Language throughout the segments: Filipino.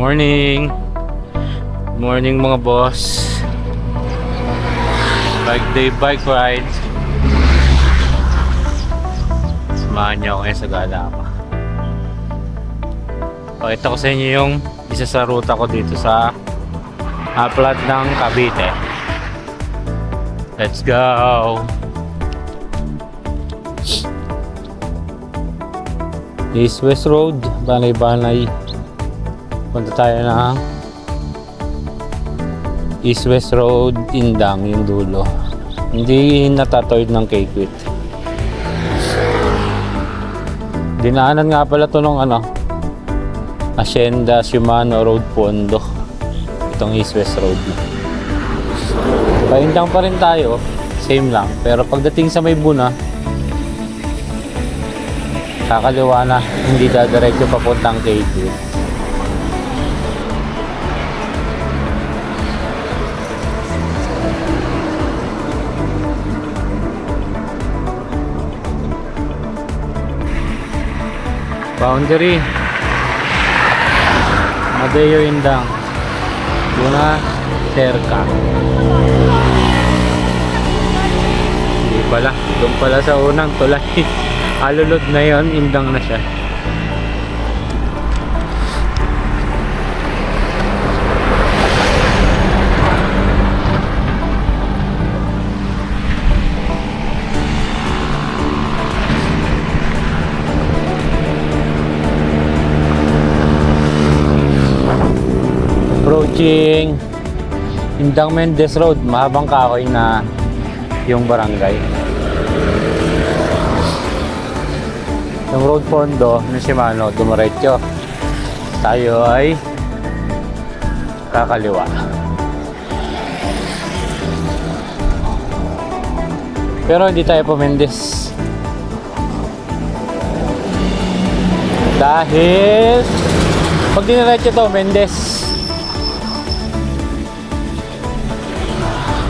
Morning! Morning mga boss. Bike day, bike ride. Samahan niyo ako ngayon sa gala ko. Pakita ko sa inyo yung isa sa ruta ko dito sa upland ng Cavite. Let's go! East West Road, Banay-Banay. Punta tayo na East West Road, Indang, yung dulo. Hindi natatoid ng K-Quit. Dinaanan nga pala to ng Hacienda Shimano Road Pondo. Itong East West Road. Paindang pa rin tayo, same lang. Pero pagdating sa may Buna, kakaliwa na, hindi dadiretso papuntang K-Quit. Boundary Madeo Indang Buna Cerca. Hindi pala, doon pala sa unang tulay. Alulod na yon, Indang na siya. Approaching Indang Mendez Road, mahabang kahoy na yung barangay. Yung road pondo ng Shimano, dumiretso. Tayo ay kakaliwa. Pero hindi tayo pumendes. Dahil pag diniretso to, Mendes.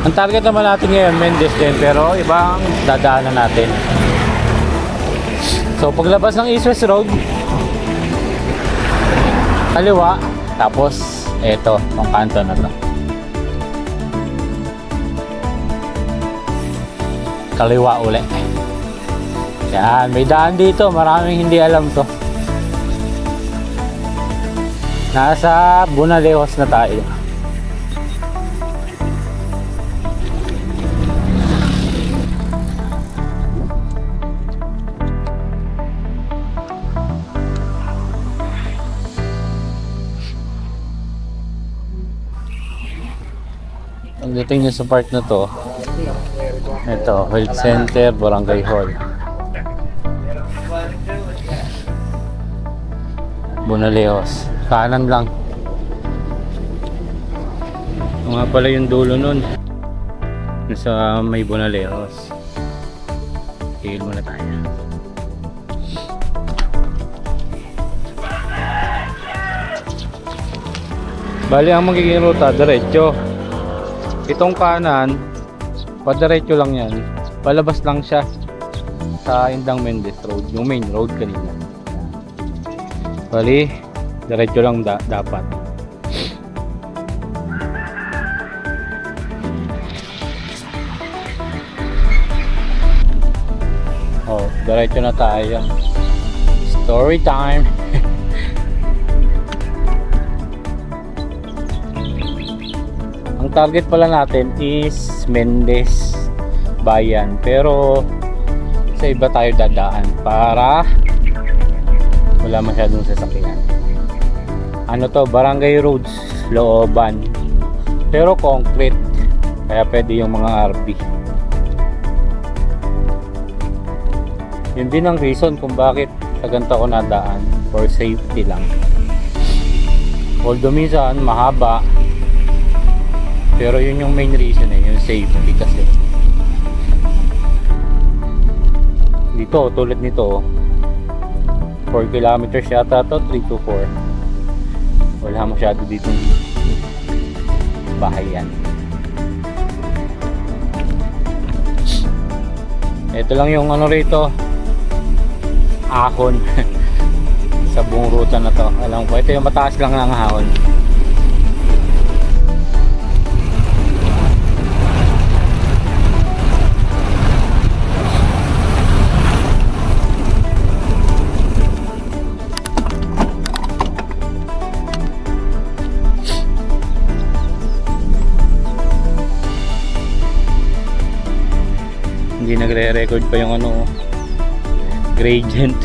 Ang target naman natin ngayon, Mendes din, pero ibang dadaanan natin. So paglabas ng East West Road, kaliwa, tapos eto, ang kanto na to. Kaliwa uli. Yan, may daan dito, maraming hindi alam to. Nasa Bunalejos na tayo. Pagdating nyo sa part na to, ito, Health Center, Barangay Hall. Bunalejos. Kanan lang. Ito nga pala yung dulo nun. Nasa may Bunalejos. Tigil muna tayo. Bali ang magiging ruta, diretso. Itong kanan, padiretso lang yan. Palabas lang siya sa Indang Mendez Road, yung main road kanina. Bali, diretso lang dapat. Oh, diretso na tayo. Story time. Ang target pala natin is Mendez Bayan, pero sa iba tayo dadaan para wala masyadong sasakyan. Ano to, Barangay Roads, looban, pero concrete, kaya pwede yung mga RV. Yun din ang reason kung bakit sa ganito ko nadaan, for safety lang. Although minsan mahaba, pero yun yung main reason yung safety kasi. Dito, tulad nito, 4 kilometers yata to, 3 to 4. Wala masyado dito bahayan. Ito lang yung rito, ahon. sa buong ruta na to. Alam ko, ito yung mataas lang ng ahon. Hindi nagre-record pa yung ano, gradient.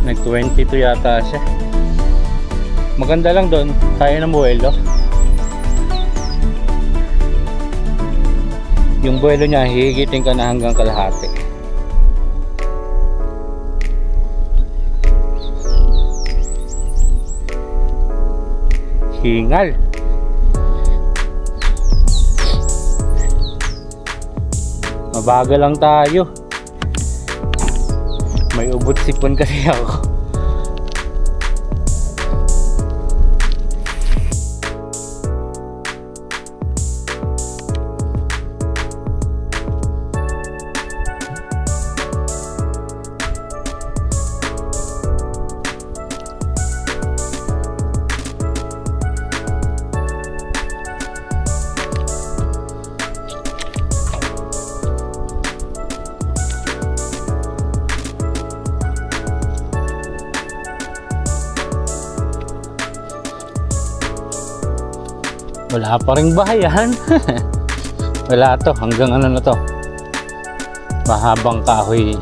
Nag 22 yata siya. Maganda lang doon, kaya ng buwelo. Yung buwelo niya hihigitin ka na hanggang kalahati. Hingal. Mabagal lang tayo. May ubot sipon kasi ako. Wala pa ring bahayan. Wala to, hanggang ano na to, mahabang kahoy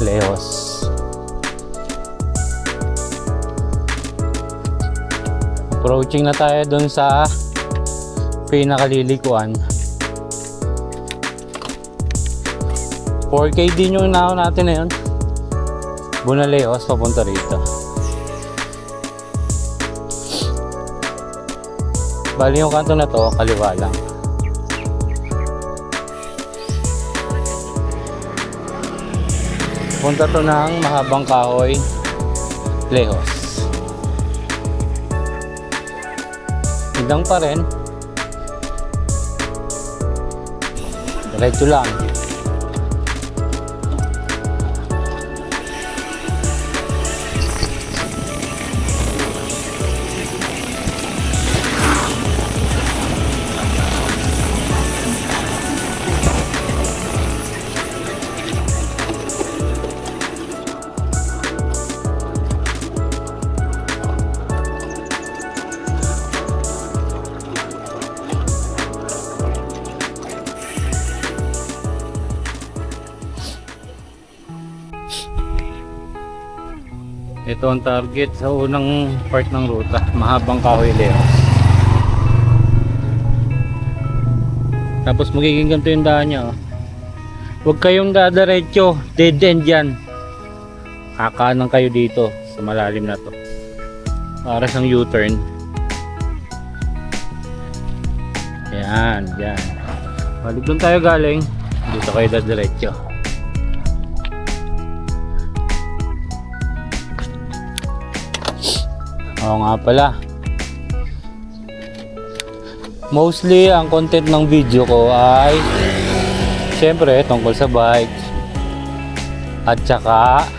lehos. Approaching na tayo dun sa pinakalilikuan. 4K din yung inaon natin na yun. Bunaleos papunta rito. Bali yung kanto na to, kaliwa lang. Punta to ng mahabang kahoy lehos. Hindang pa rin. Diretso lang. Ito ang target sa unang part ng ruta, mahabang kahoy lehos. Tapos magiging ganito yung daan niya, oh. Huwag kayong dadiretso, dead end yan. Kakanan kayo dito sa malalim na to para sang U-turn. Ayan, yan. Balik doon tayo galing, dito kayo dadiretso. Oo nga pala, mostly ang content ng video ko ay syempre tungkol sa bike at saka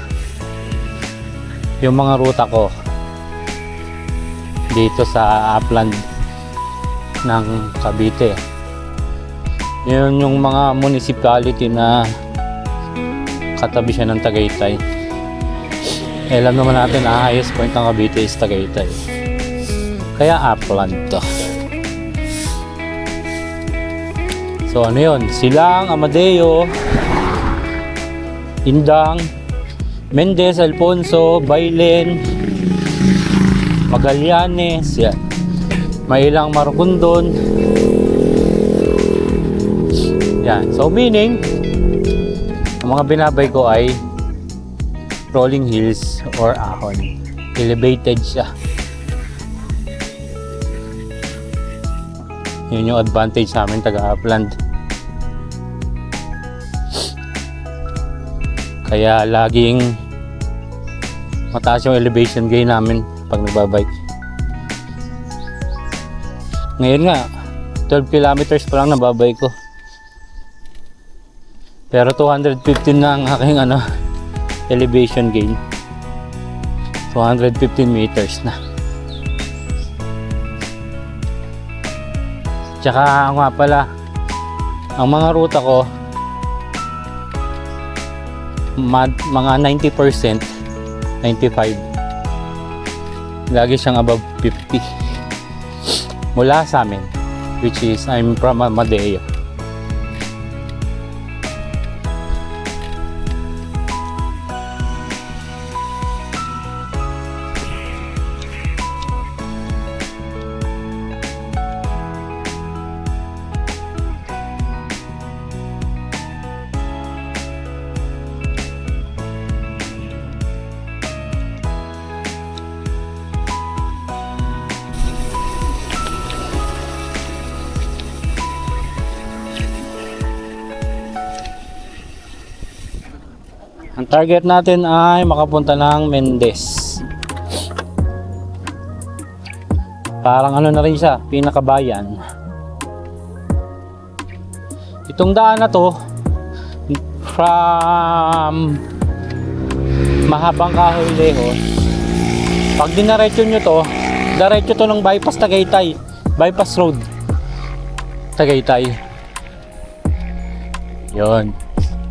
yung mga ruta ko dito sa upland ng Cavite. Yun yung mga municipality na katabi siya ng Tagaytay. Alam naman natin na highest point ng Cavite is Tagaytay. Kaya upland to. So ano yun? Silang, Amadeo, Indang, Mendez, Alfonso, Bailen, Magallanes, yan. May ilang Marugondon. Yan. So meaning, ang mga binabay ko ay rolling hills or ahon. Elevated siya. Yun yung advantage sa amin taga-upland. Kaya laging mataas yung elevation gain namin pag nagbabike. Ngayon nga, 12 kilometers pa lang nababay ko. Pero 215 na ang aking elevation gain. 215 meters na. Tsaka nga pala, ang mga ruta ko mga 90%, 95, lagi siyang above 50 mula sa amin, which is I'm from Amadeo. Ang target natin ay makapunta ng Mendez. Parang na rin siya, pinakabayan. Itong daan na to from Mahabang Kahoy Lehos, pag dinaretso nyo to, diretso to ng bypass Tagaytay, bypass road Tagaytay. Yon.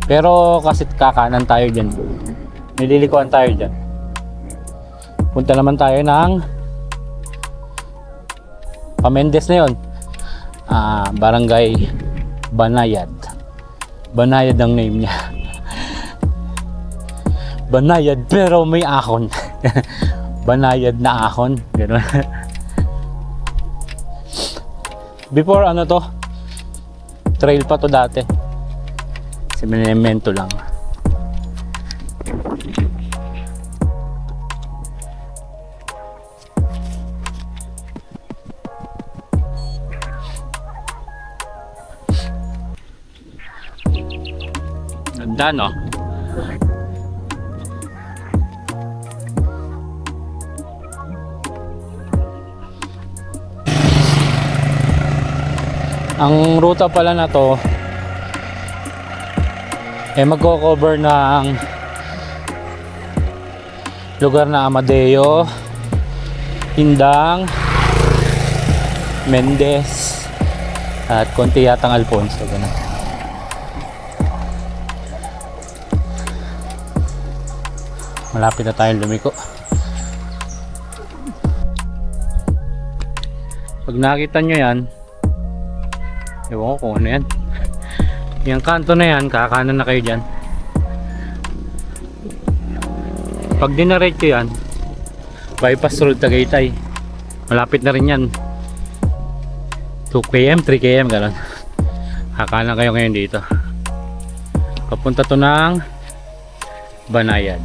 Pero kasi kakanan tayo dyan, nililikuan tayo dyan. Punta naman tayo ng Pamendes na yun. Barangay Banayad. Banayad ang name niya. Banayad pero may ahon. Banayad na ahon. Before to, trail pa to dati. Semento lang. Ganda, no? Ang ruta pala na to magko-cover ng lugar na Amadeo, Indang, Mendez, at konti yatang Alfonso. Ganun. Malapit na tayong lumiko. Pag nakita nyo yan, ewan ko kung ano yan. Yung kanto na yan, kakanan na kayo dyan. Pag dinaretso yan, bypass road Tagaytay. Malapit na rin yan. 2 km, 3 km, gano'n. Kakanan kayo ngayon dito. Papunta to ng Banayad.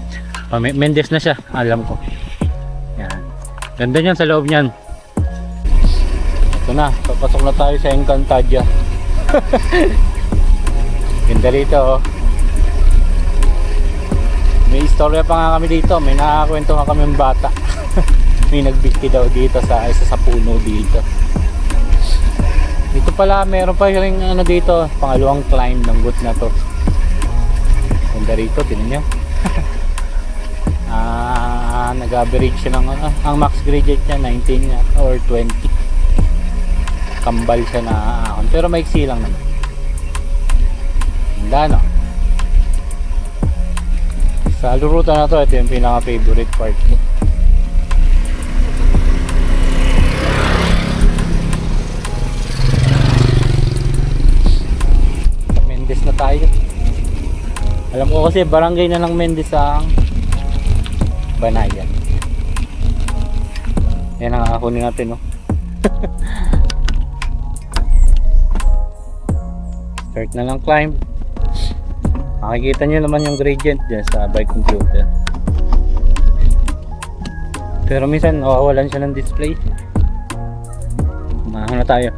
Mendez na siya, alam ko. Yan. Ganda niyan sa loob niyan. Ito na, papasok na tayo sa Encantadia. Ganda rito, oh. May istorya pa nga kami dito. May nakakwento nga kami ng bata. May nagbigti daw dito sa isa sa puno dito. Dito pala meron pa rin dito, pangalawang climb ng gut na to. Ganda rito, tingnan nyo. Nag-average siya ng ang max gradient niya 19 or 20. Kambal siya na pero maiksi lang naman. Ganda, no? Sa ruta na to, ito yung pinaka favorite part ko. Mendez na tayo. Alam ko kasi barangay na ng Mendez ang Banayad. Yan ang akunin natin, no? Start na lang climb. Makikita nyo naman yung gradient dyan sa bike computer. Pero minsan nawawalan siya ng display. Umahan na tayo.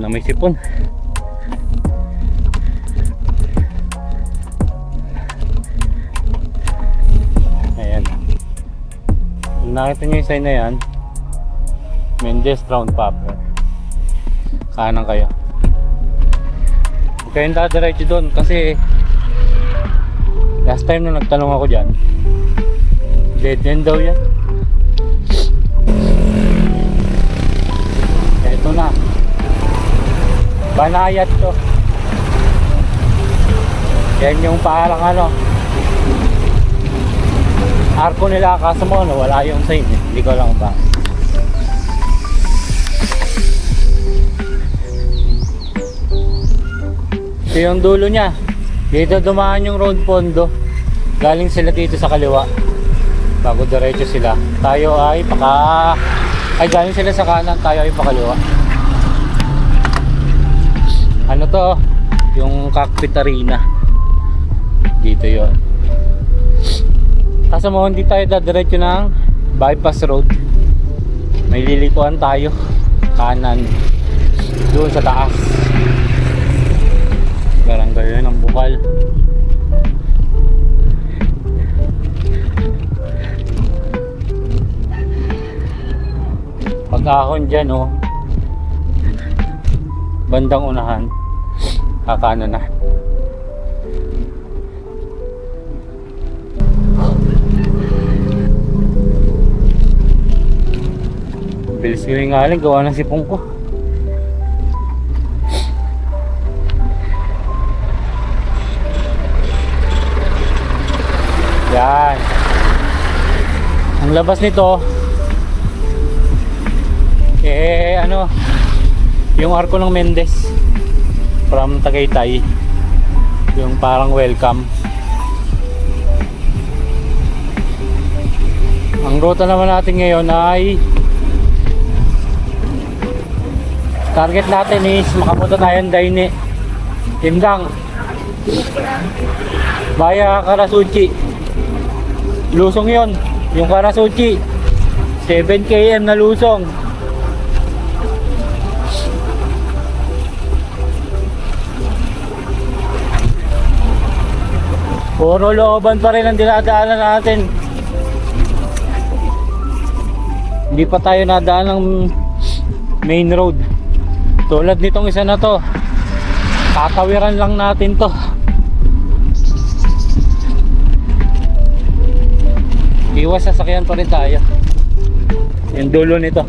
Sana may sipon. Ayan. Kung nakita nyo yung sign na yan, Mendez Round Popper. Kanan kayo. Huwag kayong dadiretso doon kasi last time na nagtanong ako dyan, dead end daw yan. Eto na, Banayad to. Yan yung parang ano, arko nila, kaso mo ano, wala yung sign eh. Hindi ko lang ba. Ito yung dulo niya. Dito dumaan yung road pondo. Galing sila dito sa kaliwa bago diretso sila. Tayo ay galing sila sa kanan, tayo ay pakaliwa. Ano to? Yung cockpit arena. Dito yon. Kaso mo hindi tayo dadiretso ng bypass road. May lilikuan tayo kanan doon sa taas. Barangay yun ang Bukal. Pag-ahon dyan oh, bandang unahan, kakano na. Bilis ko yung ngaling, gawa ng sipong ko. Yan. Ang labas nito ano, yung arko ng Mendez from Tagaytay, yung parang welcome. Ang ruta naman natin ngayon ay target natin is makapunta tayong Daine, Timdang, via Karasuchi. Lusong yon, yung Karasuchi 7 km na lusong. Puro looban pa rin ang dinadaanan natin. Hindi pa tayo nadaan ng main road. Tulad nitong isa na to, tatawiran lang natin to. Iwas sasakyan pa rin tayo. Yung dulo nito.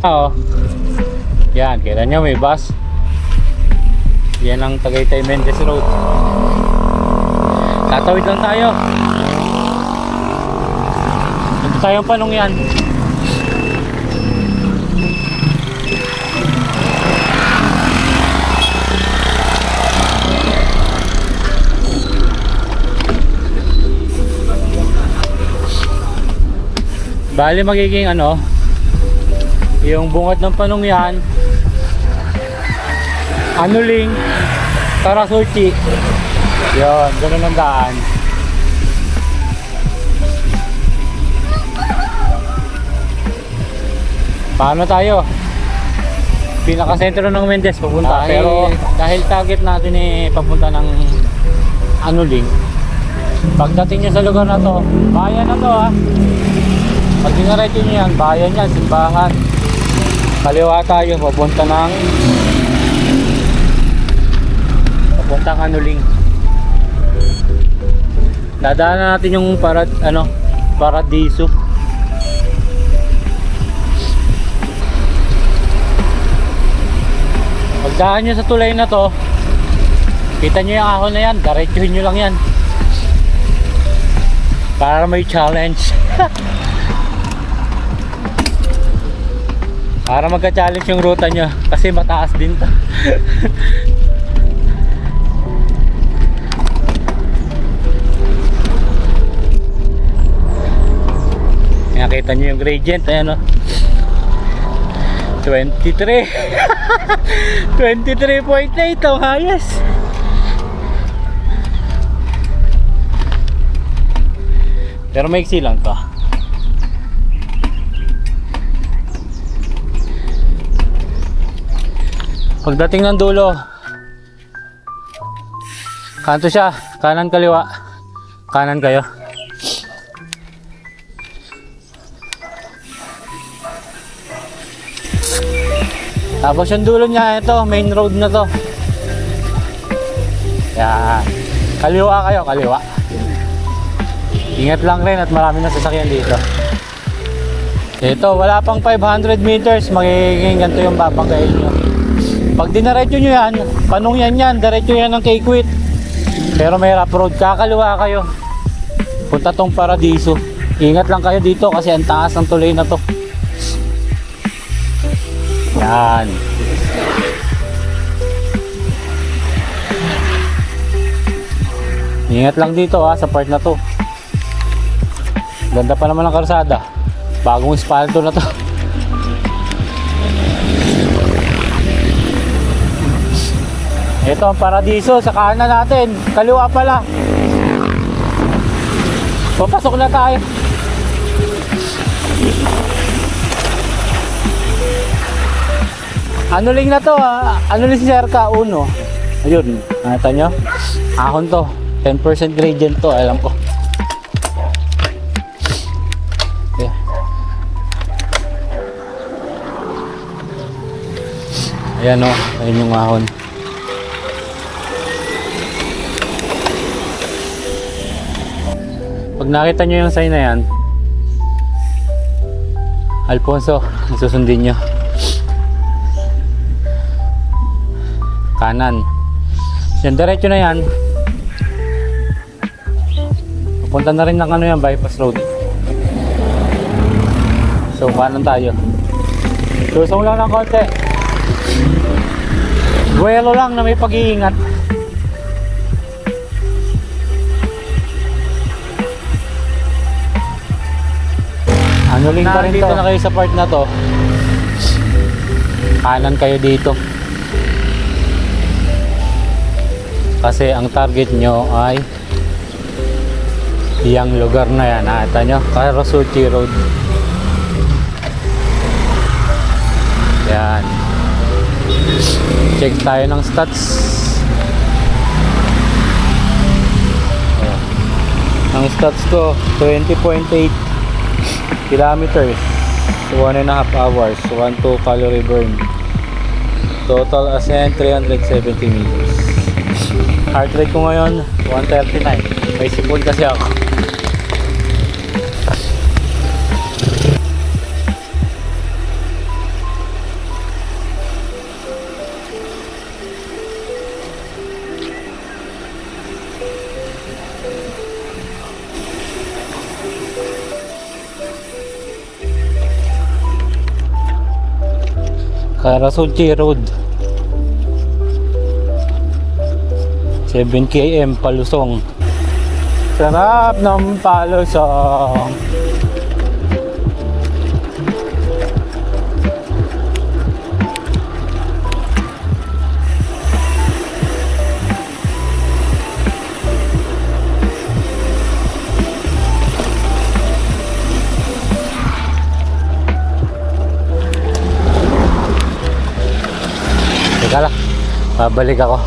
Oo. Yan, kita nyo may bus. Yan ang Tagaytay Mendez Road. Tatawid lang tayo. Ito tayong panong yan. Bali magiging ano, yung bungad ng panong yan, Anuling, Karasuchi. Yun, ganun ang daan. Paano tayo? Pinaka-sentro ng Mendez papunta. Pero dahil target natin papunta ng Anuling, pagdating nyo sa lugar na to, bayan na to ha. Pag dinaretso nyo yan, bayan yan, simbahan. Kaliwa tayo, papuntang Anuling. Dadaanan natin yung Paradiso. Pagdaan nyo sa tulay na to, kita nyo yung ahon na yan, diretsuhin nyo lang yan para may challenge. Para magka-challenge yung ruta nyo kasi mataas din to. Nakita nyo yung gradient, ayan o, 23 23.8 ang highest. Pero maiksi lang to. Pagdating ng dulo, kanto siya, kanan kaliwa. Kanan kayo. Tapos yung dulo niya, ito, main road na to. Yan. Kaliwa kayo, kaliwa. Ingat lang rin at marami na sasakyan dito. Ito, wala pang 500 meters, magiging ganito yung babanggain nyo. Pag dinaretso nyo yan, panong yan, diretso yan ng K-Quit. Pero may rough road, kakaliwa kayo. Punta tong Paradiso. Ingat lang kayo dito kasi ang taas ng tuloy na to. Yan. Ingat lang dito sa part na to. Ganda pa naman ang karsada. Bagong espalto na to. Ito ang Paradiso sa kanan natin. Kaliwa pala. Papasok na tayo. Ano lang na to Ano lang si Serka? Uno. Ayun. Nakita nyo? Ahon to. 10% gradient to. Alam ko. Okay. Ayan o. Ayan yung ahon. Pag nakita nyo yung sign na yan, Alfonso, susundin nyo. Kanan. Yan, diretso na yan. Pupunta na rin ng ano yan, bypass road. So, kanan tayo. Susong lang ng konti. Buwelo lang na may pag-iingat. Ano rin pa rin dito na kayo sa part na to. Kanan kayo dito. Kasi ang target nyo ay yung lugar na yan. Nakita nyo? Karasuchi Road. Yan. Check tayo ng stats. Ayan. Ang stats ko 20.8 kilometers, 1.5 hours, 1.2 calorie burn, total ascent 370 meters. Heart rate ko ngayon 139. May sipon kasi ako. Karasuchi Road, 7 km palusong. Sarap ng palusong. Teka lang, babalik ako.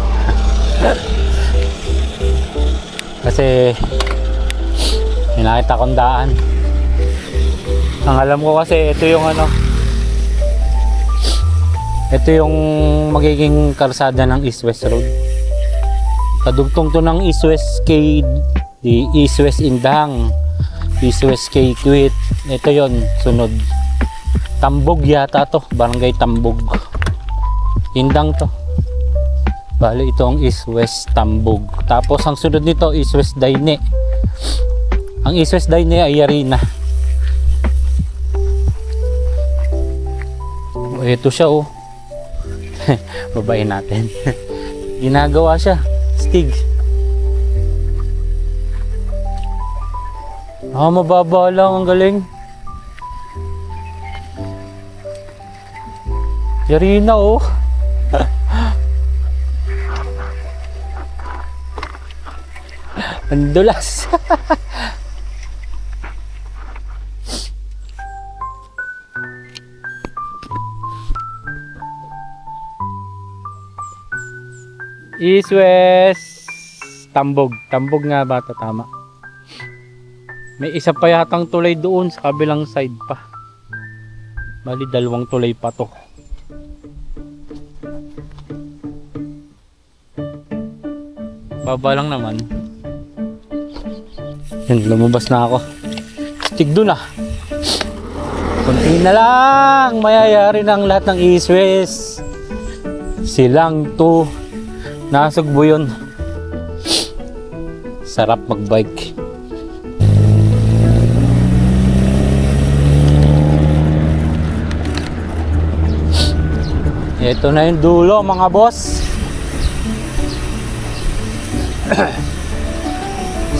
Kasi may nakita kong daan. Ang alam ko kasi ito yung ano, ito yung magiging karsada ng East-West Road. Kadugtong to ng East-West K, di East-West Indang, East-West K Quit. Ito yon sunod. Tambog yata to, barangay Tambog. Indang to. Bali itong East-West Tambog. Tapos ang sunod nito East-West Daine. Ang East-West Daine ay Arena. Ito siya oh. Babain natin. Ginagawa siya. Stig. Mababa lang, ang galing. Arena oh. Ang dulas. East West Tambog. Tambog nga ba ito? Tama. May isa pa yatang tulay doon sa kabilang side pa. Bali, dalawang tulay pa to. Baba lang naman. Yan, lumabas na ako. Stig doon ah. Kunti na lang. Mayayari ng lahat ng East West. Silang to. Nasugbo yun. Sarap magbike. Ito na yung dulo mga boss.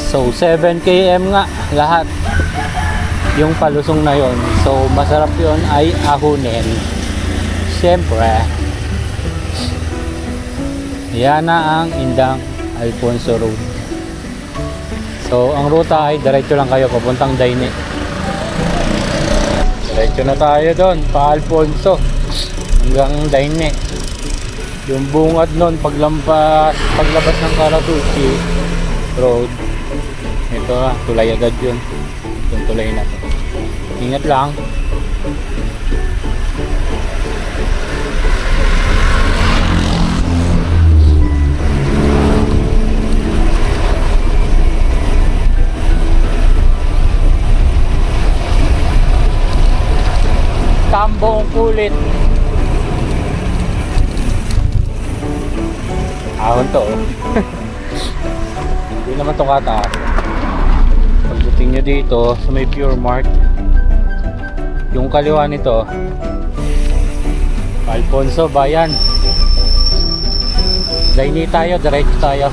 So 7 km nga lahat yung palusong na yon. So masarap yon ay ahunin. Siyempre yan na ang Indang Alfonso Road. So ang ruta ay diretso lang kayo papuntang Daine. Diretso na tayo doon pa Alfonso hanggang Daine. Yung bungad nun paglabas ng Caratucci Road, ito na tulay agad yun. Yung tulay na to, ingat lang. Tambong kulit. Ahon to oh. Hindi naman to kataas. Pagdating nyo dito sa may Pure Mark, yung kaliwa nito Alfonso Bayan. Daini tayo, diretso tayo.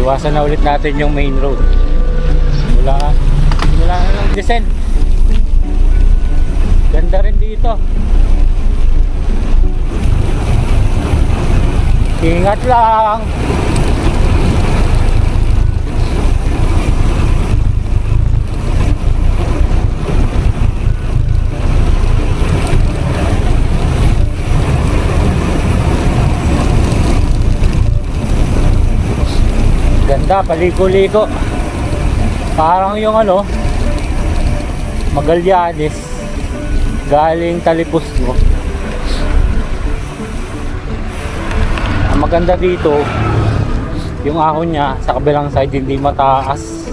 Iwasan na ulit natin yung main road. Wala na ng descent. Ganda rin dito. Ingat lang. Ganda, paliko-liko. Parang yung ano, Magallanes galing Talipusco. Ang maganda dito, yung ahon niya sa kabilang side hindi mataas.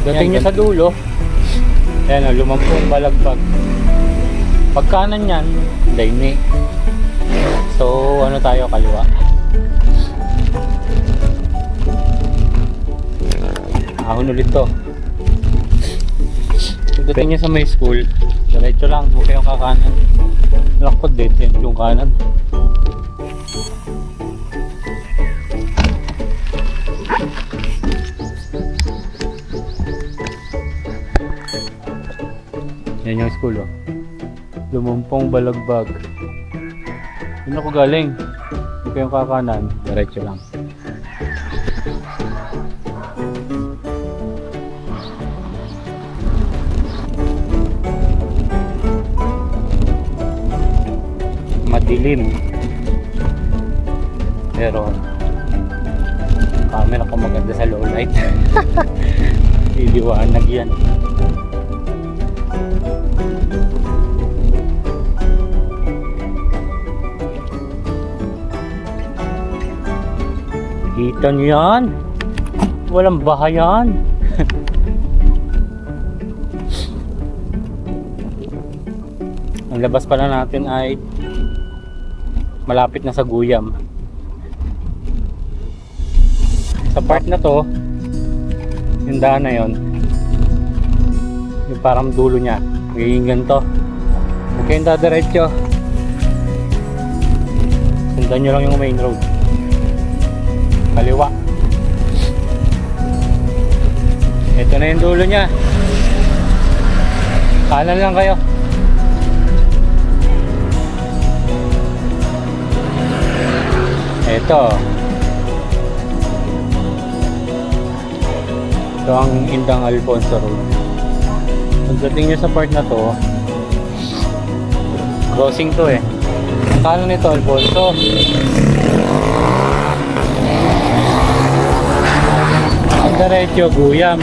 Dating nyo sa dulo, ayan o, lumampong balagbag. Pagkanan yan, Daine. So ano tayo, kaliwa. Ahon ulit to. Dating nyo sa may school, diretso lang, huwag kayong kakanan. Lakot dito yung kanan. Yan yung school oh. Lumumpong balagbag. Yun ako galing. Huwag kayong kakanan, diretso lang. Madilim. Pero camera ko maganda sa low light. Iliwanag yan. Kita nyo yan, walang bahayan. Ang labas pala natin ay malapit na sa Guyam. Sa part na to, yung daan na yun, yung parang dulo nya, magiging ganito. Huwag kayong dadiretso, sundan nyo lang yung main road, kaliwa. Ito na yung dulo nya. Kanan lang kayo. Ito. Ito ang Indang Alfonso Road. Pagdating nyo sa part na to, crossing to eh. Ang kanan nito, Alfonso. Ang diretso, Guyam.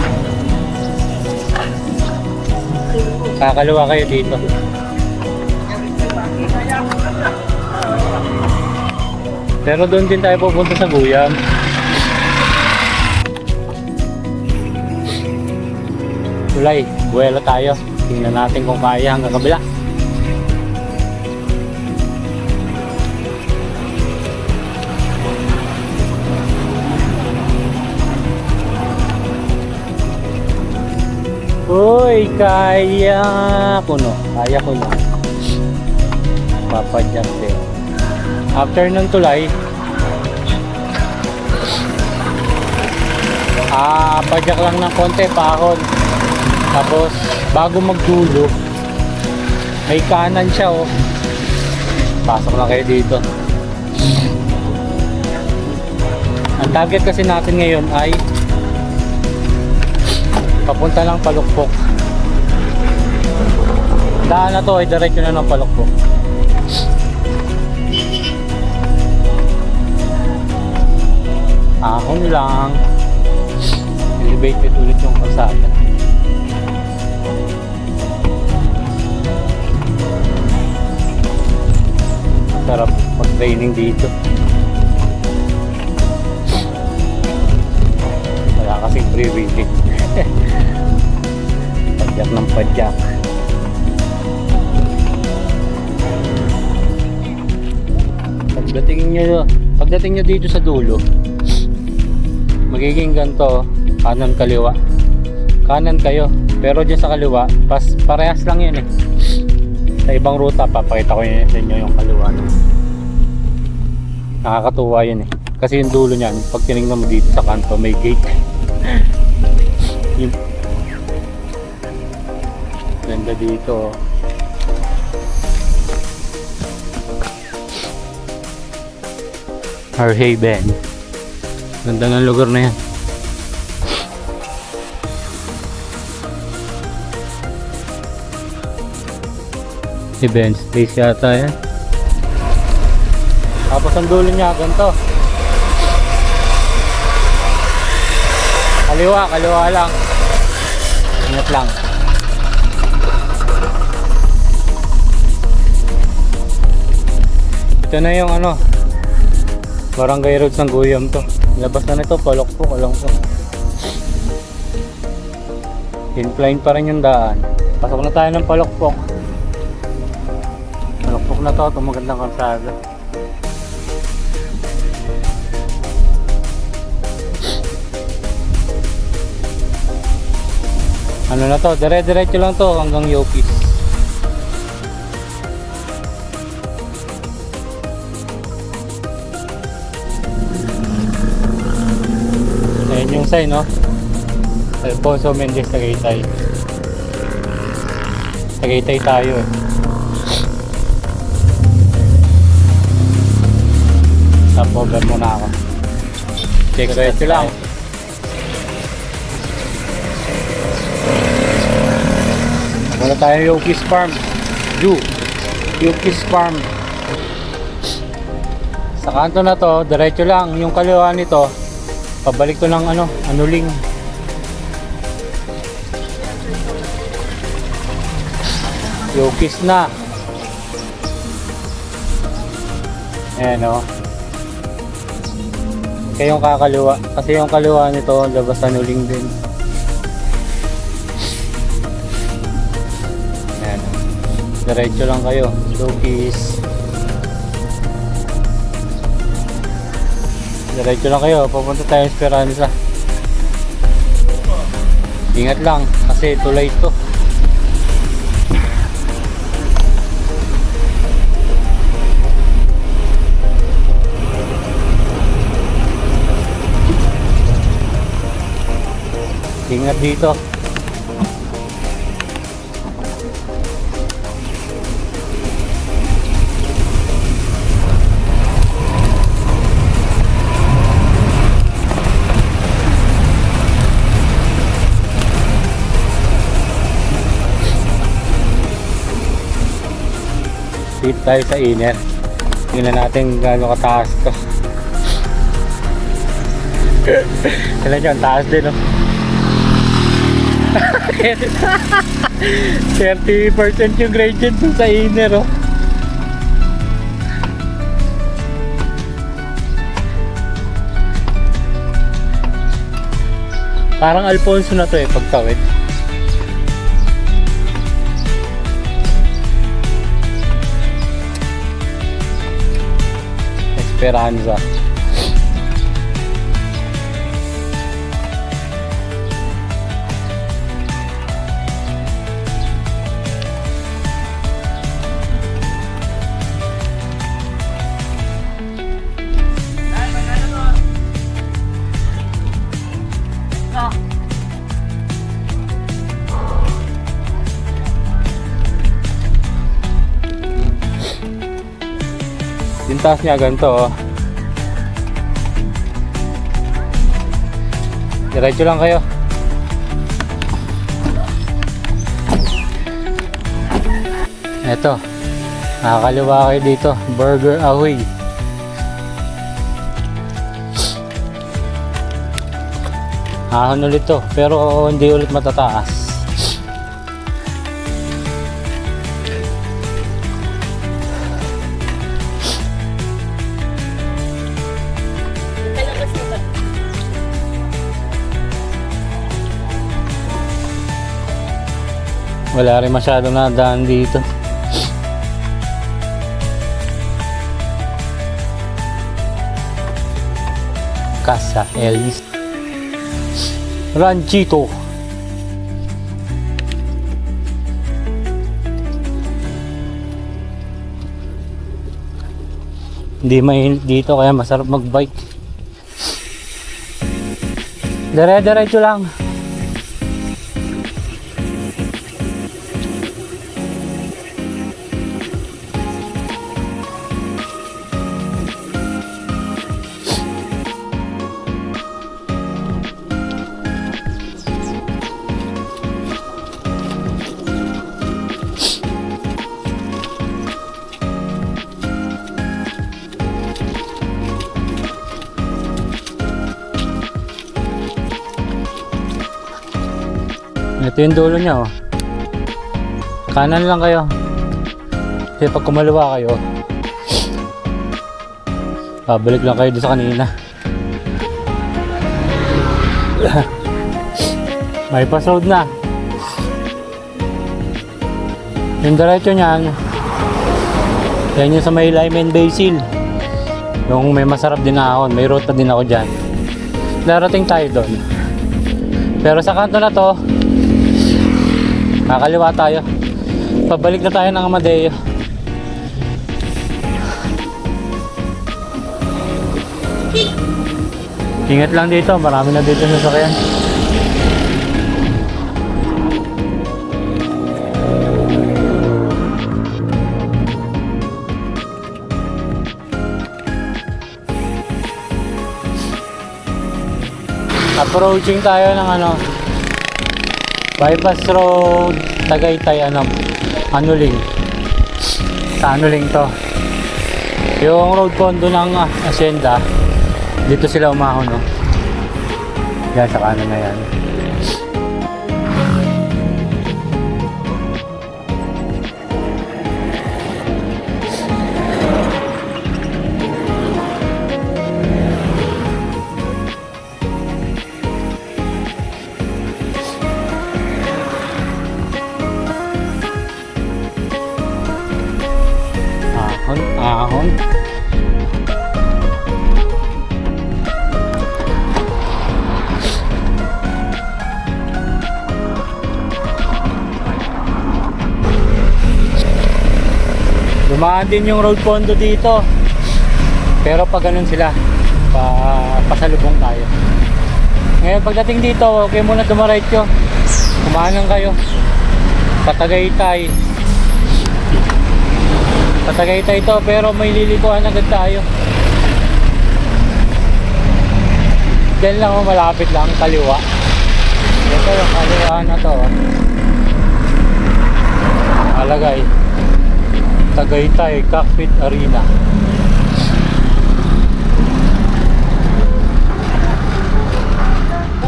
Kakaliwa kayo dito. Pero doon din tayo pupunta sa Guyam. Tulay, buwelo tayo. Tingnan natin kung kaya hanggang kabila. Uy, kaya ko no. Kaya ko na. Papadyak din. After ng tulay, padyak lang ng konti, paahon. Tapos, bago magdulo, may kanan siya oh. Pasok na kayo dito. Ang target kasi natin ngayon ay papunta lang Palukpok. Daan na to ay diretso na ng Palukpok. Ahon lang. Elevated ulit yung kalsada. Sarap mag-training dito. Wala kasing pre-reading. Padyak ng padyak. Pagdating nyo dito sa dulo, magiging ganito, kanan kaliwa. Kanan kayo, pero dyan sa kaliwa, parehas lang yan eh. Sa ibang ruta, papakita ko yun sa inyo yung kaliwa. Nakakatuwa yun eh. Kasi yung dulo niyan, pag tinignan mo dito sa kanto, may gate. Yung ganda dito. Harhaven. Ganda ng lugar na yan. Events place yata yan. Tapos ang dulo niya ganito. Kaliwa lang. Ingat lang. Ito na yung ano, Barangay Road ng Guyam to. Labas na nito, Palukpok, alam ko. Incline pa rin yung daan. Pasok na tayo ng Palukpok. Palukpok na to, ito magandang kalsada. Ano na to, dire-diretso lang to hanggang Yopis. Ayan yung sign, no? Alfonso Mendez, Tagaytay. Tagaytay tayo eh. Stop over muna ako. Check diretso lang. Wala tayo Yopis Farm. Yopis Farm. Sa kanto na to, diretso lang. Yung kaliwa nito, pabalik to ng anuling. Yopis na. Ayan o. Kaya yung kakaliwa. Kasi yung kaliwa nito, labas anuling din. Ayan o. Diretso lang kayo. Yopis. Diretso lang kayo, papunta tayo sa Esperanza. Ingat lang, kasi tulay ito. Ingat dito. Dito tayo sa inner. Tingnan natin gaano kataas to. Tingnan nyo, ang taas din, no? 30% yung gradient dun sa inner, oh. Parang Alfonso na to eh, pagtawid. Esperanza. Yung taas niya ganito, oh. Diretso lang kayo. Eto, nakakaliwa kayo dito, Burger Ahoy. Ahon ulit to, pero hindi ulit matataas. Wala rin masyadong nadaan dito. Casa Ellis Ranchito. Hindi mainit dito kaya masarap magbike. Dire-diretso lang. Ito yung dulo niya, oh. Kanan lang kayo. Kasi pag kumaliwa kayo, pabalik lang kayo doon sa kanina. May pass-road na. Yung diretso niyan, yan yung sa may Lyman Basil. Yung may masarap din ahon. May route na din ako dyan. Darating tayo doon. Pero sa kanto na to, kakaliwa tayo. Pabalik na tayo ng Amadeo. Ingat lang dito, marami na dito sa sakyan. Approaching tayo ng bypass road, Tagaytay, Anuling. Sa Anuling to. Yung road condo ng Hacienda, dito sila umahon, no? Yan, sa kanan na yan. Ahon. Dumaan din yung road condo dito. Pero pag ganun sila, pasalubong tayo. Ngayon pagdating dito, okay muna dumiretso. Kumanan kayo. Patagaytay. Patagaytay to, pero may lilikuan agad tayo. Diyan lang, malapit lang, kaliwa. Ito yung kaliwa na to. Alagay. Tagaytay Cockpit Arena.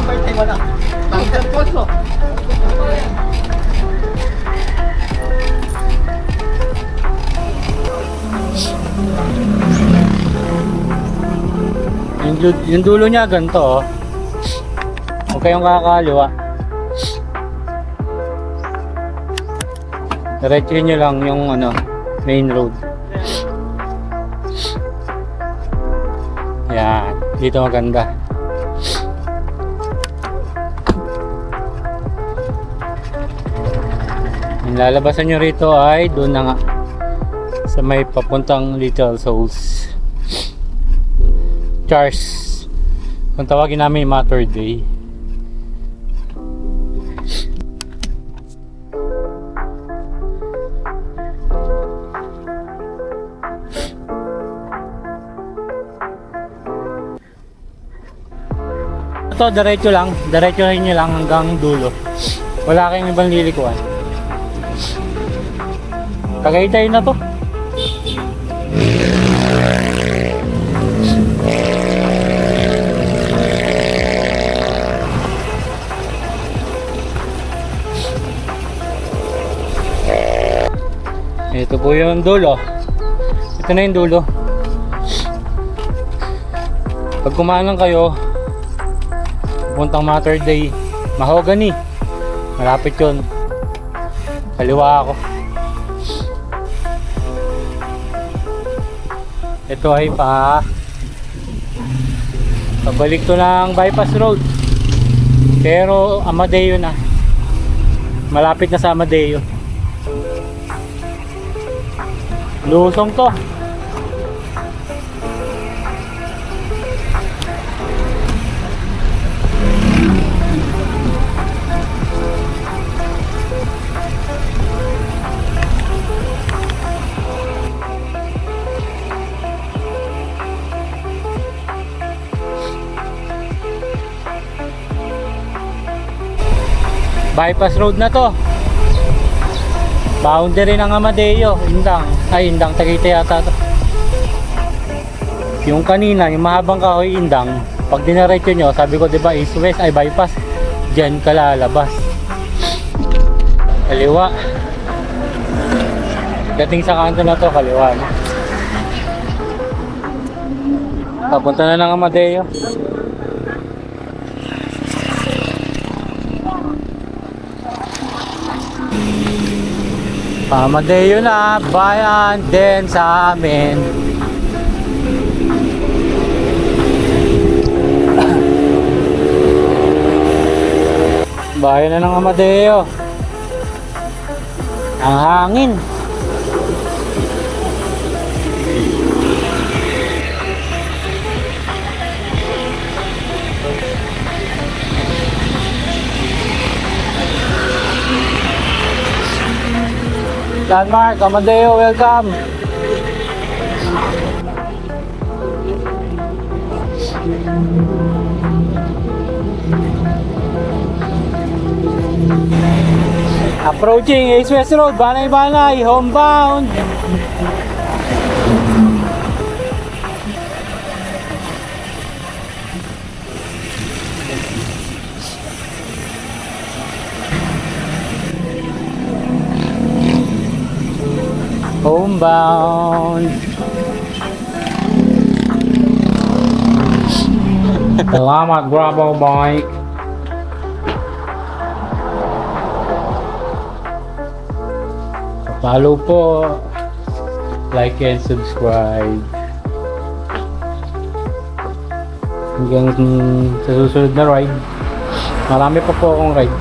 Birthday mo na. Tanggal ko mo. Yung dulo niya ganito, oh. Huwag kayong kakaliwa. Diretsuhin nyo lang yung ano, main road. Yan, dito maganda. Yung lalabasan nyo rito ay doon na nga sa may papuntang Little Souls Church, kung tawagin namin Mater Day. Ito, diretso lang. Diretsohin nyo lang hanggang dulo. Wala kayong ibang lilikuan. Tagaytay na to. Ito po yung dulo. Ito na yung dulo. Pag kumanan kayo, puntang Mater Day, Mahogany, malapit yun. Kaliwa ako. Ito ay pabalik to ng bypass road, pero Amadeo na, malapit na sa Amadeo. Lusong to. Bypass road na to. Boundary ng Amadeo, Indang. Ay, Indang, Tagaytay yata to. Yung kanina, yung mahabang kahoy, Indang. Pag dinaretso nyo, sabi ko diba east west ay bypass, dyan ka lalabas. Kaliwa. Dating sa kanto na to, kaliwa na. Papunta na ng Amadeo. Amadeo na, bayan din sa amin. Bayan na ng Amadeo. Ang hangin. Landmark, Amadeo, welcome. Approaching East West Road, Banay-Banay, homebound. Homebound. Salamat, Bravo Bike. Follow po, like and subscribe. Hanggang sa susunod na ride. Marami pa po akong ride.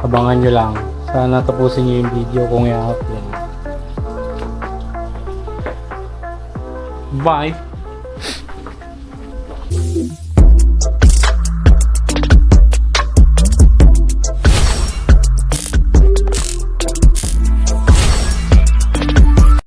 Abangan nyo lang. Sana tapusin nyo yung video kung i-upload. Bye!